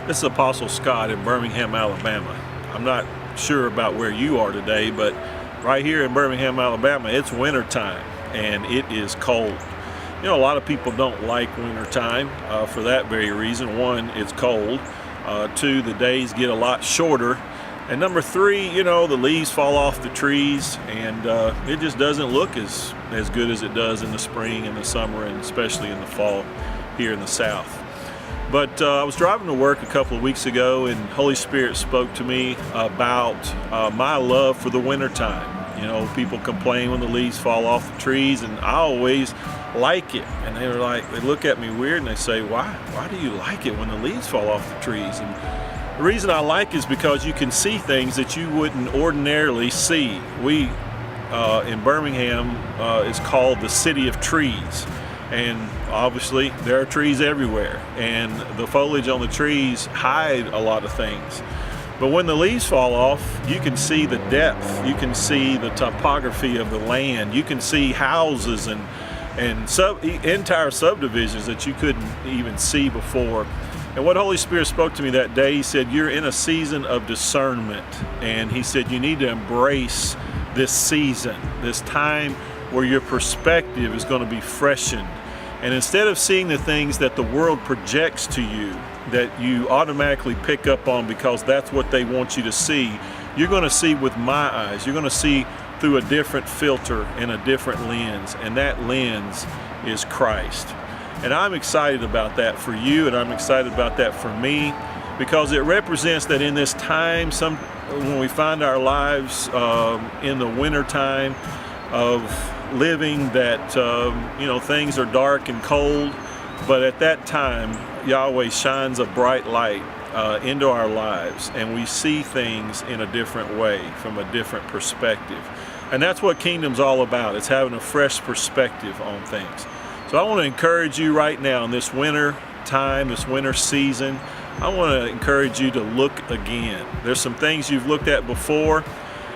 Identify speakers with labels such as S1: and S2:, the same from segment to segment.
S1: This is Apostle Scott in Birmingham, Alabama. I'm not sure about where you are today, but right here in Birmingham, Alabama, it's winter time and it is cold. You know, a lot of people don't like winter time for that very reason. One, it's cold. Two, the days get a lot shorter. And number three, you know, the leaves fall off the trees and it just doesn't look as good as it does in the spring and the summer, and especially in the fall here in the South. But I was driving to work a couple of weeks ago, and Holy Spirit spoke to me about my love for the winter time. You know, people complain when the leaves fall off the trees, and I always like it. And they look at me weird and they say, why do you like it when the leaves fall off the trees? And the reason I like it is because you can see things that you wouldn't ordinarily see. We in Birmingham, it's called the City of Trees. And obviously there are trees everywhere, and the foliage on the trees hide a lot of things. But when the leaves fall off, you can see the depth, you can see the topography of the land, you can see houses and entire subdivisions that you couldn't even see before. And what Holy Spirit spoke to me that day, he said, you're in a season of discernment. And he said, you need to embrace this season, this time where your perspective is going to be freshened. And instead of seeing the things that the world projects to you, that you automatically pick up on because that's what they want you to see, you're going to see with my eyes. You're going to see through a different filter and a different lens, and that lens is Christ. And I'm excited about that for you, and I'm excited about that for me, because it represents that in this time, when we find our lives in the winter time of living, that you know, things are dark and cold, but at that time Yahweh shines a bright light into our lives, and we see things in a different way, from a different perspective. And that's what kingdom's all about. It's having a fresh perspective on things. So I want to encourage you right now in this winter time, this winter season, I want to encourage you to look again. There's some things you've looked at before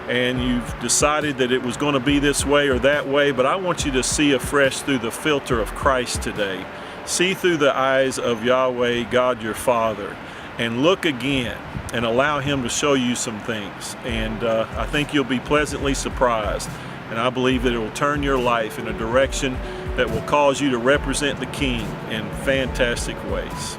S1: and you've decided that it was going to be this way or that way, but I want you to see afresh through the filter of Christ today. See through the eyes of Yahweh, God your Father, and look again and allow Him to show you some things. And I think you'll be pleasantly surprised, and I believe that it will turn your life in a direction that will cause you to represent the King in fantastic ways.